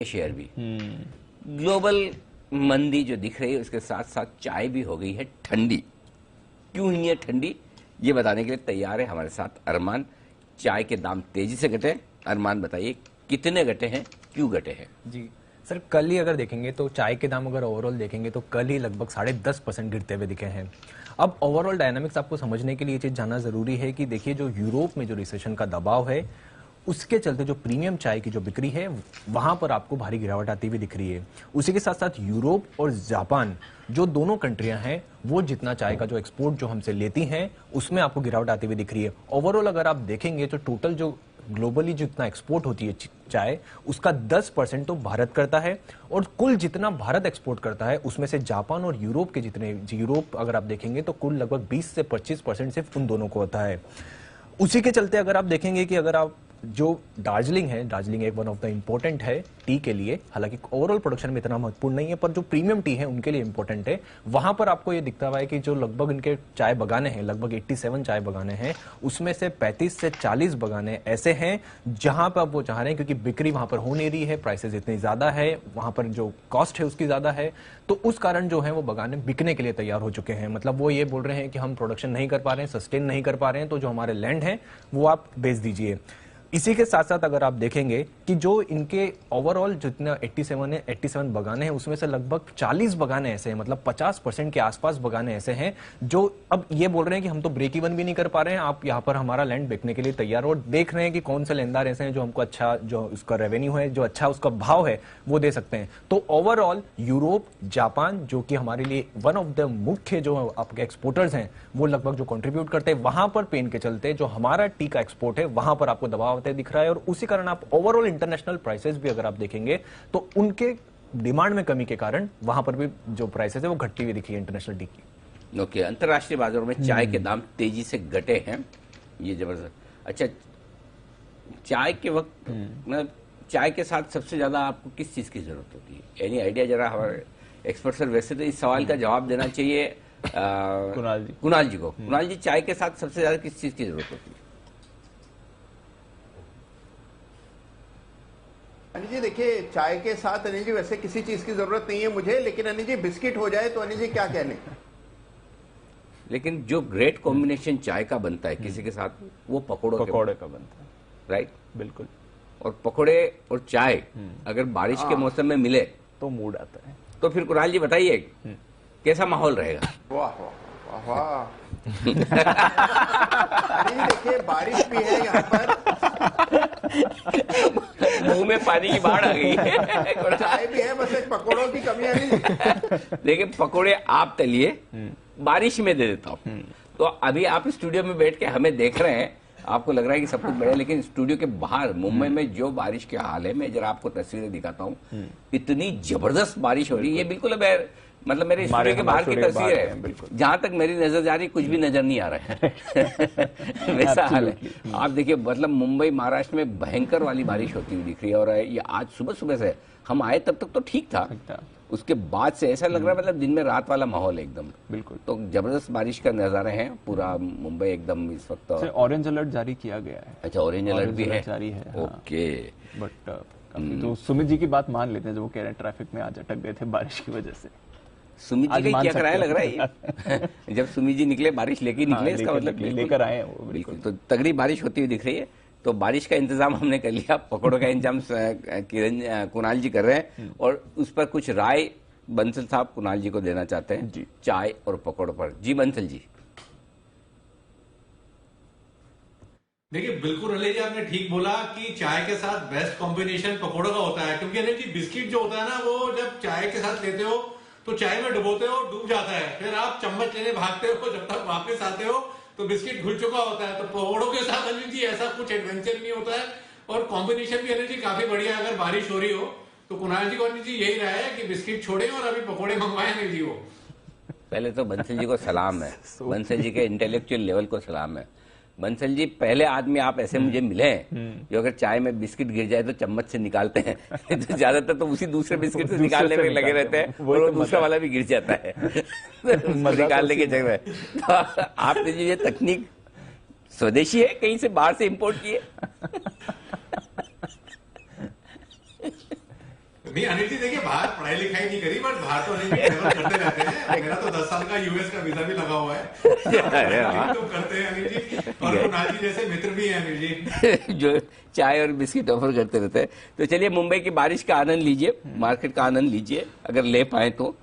Share भी। Global मंदी जो दिख रही है उसके साथ साथ चाय भी हो गई है ठंडी। क्यों हुई है ठंडी, ये बताने के लिए तैयार है हमारे साथ अरमान। चाय के दाम तेजी से घटे। अरमान बताइए कितने घटे हैं, क्यों घटे हैं? जी सर, कल ही अगर देखेंगे तो चाय के दाम अगर ओवरऑल देखेंगे तो कल ही लगभग 10.5% गिरते हुए दिखे हैं। अब ओवरऑल डायनामिक्स आपको समझने के लिए ये चीज जानना जरूरी है कि देखिए जो यूरोप में जो रिसेशन का दबाव है उसके चलते जो प्रीमियम चाय की जो बिक्री है वहां पर आपको भारी गिरावट आती हुई दिख रही है। उसी के साथ साथ यूरोप और जापान जो दोनों कंट्रियां हैं वो जितना चाय का जो एक्सपोर्ट जो हमसे लेती हैं उसमें आपको गिरावट आती हुई दिख रही है। ओवरऑल अगर आप देखेंगे तो टोटल जो ग्लोबली जितना एक्सपोर्ट होती है चाय उसका 10% तो भारत करता है और कुल जितना भारत एक्सपोर्ट करता है उसमें से जापान और यूरोप के जितने यूरोप अगर आप देखेंगे तो कुल लगभग 20 से 25% सिर्फ उन दोनों को होता है। उसी के चलते अगर आप देखेंगे कि अगर आप जो दार्जिलिंग है, दार्जिलिंग एक वन ऑफ द इंपॉर्टेंट है टी के लिए, हालांकि ओवरऑल प्रोडक्शन में इतना महत्वपूर्ण नहीं है पर जो प्रीमियम टी है उनके लिए इंपॉर्टेंट है। वहां पर आपको ये दिखता हुआ है कि जो लगभग इनके चाय बगाने हैं, लगभग 87 चाय बगाने हैं, उसमें से 35 से 40 बगाने ऐसे हैं जहां पर वो चाह रहे हैं, क्योंकि बिक्री वहां पर हो नहीं रही है, प्राइसेस इतनी ज्यादा है, वहां पर जो कॉस्ट है उसकी ज्यादा है, तो उस कारण जो है वो बगाने बिकने के लिए तैयार हो चुके हैं। मतलब वो ये बोल रहे हैं कि हम प्रोडक्शन नहीं कर पा रहे हैं, सस्टेन नहीं कर पा रहे हैं, तो जो हमारे लैंड है वो आप बेच दीजिए। इसी के साथ साथ अगर आप देखेंगे कि जो इनके ओवरऑल जितना 87 बगाने हैं उसमें से लगभग 40 बगाने ऐसे हैं, मतलब 50% के आसपास बगाने ऐसे हैं जो अब ये बोल रहे हैं कि हम तो ब्रेक इवन भी नहीं कर पा रहे हैं, आप यहाँ पर हमारा लैंड बेचने के लिए तैयार हो, और देख रहे हैं कि कौन से लेनदार ऐसे हैं जो हमको अच्छा जो उसका रेवेन्यू है, जो अच्छा उसका भाव है वो दे सकते हैं। तो ओवरऑल यूरोप, जापान जो कि हमारे लिए वन ऑफ द मुख्य जो आपके एक्सपोर्टर्स हैं वो लगभग जो कंट्रीब्यूट करते हैं, वहां पर पेन के चलते जो हमारा टी का एक्सपोर्ट है वहां पर आपको दबाव दिख रहा है। और उसी कारण आप ओवरऑल इंटरनेशनल प्राइसेस भी अगर आप देखेंगे तो उनके डिमांड में कमी के कारण वहां पर भी जो प्राइसेस है वो घटती हुई दिखी है इंटरनेशनल टी की। ओके, अंतर्राष्ट्रीय बाजारों में चाय के दाम तेजी से घटे हैं, ये जबरदस्त। अच्छा, चाय के वक्त मतलब चाय के साथ सबसे ज्यादा आपको किस चीज की जरूरत होती है? Any idea? जरा हमारे एक्सपर्ट सर, वैसे तो इस सवाल का जवाब देना चाहिए कुणाल जी को। कुणाल जी, चाय के साथ सबसे ज्यादा किस चीज की जरूरत होती है? अनिल जी देखिए, चाय के साथ अनिल जी वैसे किसी चीज की जरूरत नहीं है मुझे, लेकिन अनिल जी बिस्किट हो जाए तो अनिल जी क्या कहने। लेकिन जो ग्रेट कॉम्बिनेशन चाय का बनता है किसी के साथ, वो पकौड़ों का बनता है। राइट, बिल्कुल। और पकौड़े और चाय अगर बारिश के मौसम में मिले तो मूड आता है। तो फिर कुणाल जी बताइए कैसा माहौल रहेगा? वाह वाह वाह। अनिल जी देखिए, बारिश भी है यहाँ पर, मुंह में पानी की बाढ़ आ गई है, चाय भी है, बस एक पकौड़ों की कमी है नहीं। देखिए, पकौड़े आप तलिए, बारिश में दे देता हूँ। तो अभी आप स्टूडियो में बैठ के हमें देख रहे हैं, आपको लग रहा है कि सब कुछ बढ़िया, लेकिन स्टूडियो के बाहर मुंबई में जो बारिश के हाल है, मैं जरा आपको तस्वीरें दिखाता हूँ। इतनी जबरदस्त बारिश हो रही है, ये बिल्कुल मतलब मेरे स्टूडियो के बाहर की तस्वीर है, जहां तक मेरी नजर जा रही कुछ भी नजर नहीं आ रहा है। वैसा हाल है। आप देखिए, मतलब मुंबई महाराष्ट्र में भयंकर वाली बारिश होती हुई दिख रही है। और ये आज सुबह सुबह से हम आए तब तक तो ठीक था, उसके बाद से ऐसा लग रहा है मतलब दिन में रात वाला माहौल एकदम। बिल्कुल। तो जबरदस्त बारिश का नजारे हैं, पूरा मुंबई एकदम इस वक्त। ऑरेंज अलर्ट जारी किया गया है। अच्छा, ऑरेंज अलर्ट भी है, जारी है। ओके। बट तो सुमित जी की बात मान लेते हैं, जो वो कह रहे हैं ट्रैफिक में आज अटक गए थे बारिश की वजह से। सुमित जी का क्या कराया लग रहा है? जब सुमित जी निकले बारिश लेके निकले, इसका मतलब लेकर आए हैं वो। बिल्कुल। तो तगड़ी बारिश होती हुई दिख रही है। तो बारिश का इंतजाम हमने कर लिया, पकौड़ों का इंतजाम कुणाल जी कर रहे हैं, और उस पर कुछ राय बंसल साहब कुणाल जी को देना चाहते हैं जी, चाय और पकौड़ों पर। जी बंसल जी। देखिए, बिल्कुल अनिल जी आपने ठीक बोला कि चाय के साथ बेस्ट कॉम्बिनेशन पकौड़ों का होता है, क्योंकि अनिल जी बिस्किट जो होता है ना, वो जब चाय के साथ लेते हो तो चाय में डुबोते हो, डूब जाता है, फिर आप चम्मच लेने भागते हो, जब तक वापस आते हो तो बिस्किट घुल चुका होता है। तो पकौड़ों के साथ अनिल जी ऐसा कुछ एडवेंचर नहीं होता है, और कॉम्बिनेशन भी अनिल जी काफी बढ़िया है। अगर बारिश हो रही हो तो कुणाल जी को अनिल जी यही रहा है कि बिस्किट छोड़े और अभी पकौड़े मंगवाए अनिल जी वो। पहले तो बंसल जी को सलाम है, बंसल जी के इंटेलेक्चुअल लेवल को सलाम है। बंसल जी, पहले आदमी आप ऐसे मुझे मिले हैं जो अगर चाय में बिस्किट गिर जाए तो चम्मच से निकालते हैं। तो ज्यादातर तो उसी दूसरे बिस्किट से निकालने में लगे रहते हैं, और वो दूसरा वाला भी गिर जाता है निकालने के जगह। तो आपने जो ये तकनीक स्वदेशी है, कहीं से बाहर से इंपोर्ट की है? नहीं अनिल जी देखिए बाहर पढ़ाई लिखाई नहीं करी बट बाहर तो अनिल जी ट्रैवल करते रहते हैं। मेरा तो 10 साल का यूएस का वीजा भी लगा हुआ है। अरे वाह। तो करते हैं अनिल जी और कुणाल जी जैसे मित्र भी हैं अनिल जी। जो चाय और बिस्किट ऑफर करते रहते हैं। तो चलिए मुंबई की बारिश का आनंद लीजिए, मार्केट का आनंद लीजिए अगर ले पाए तो।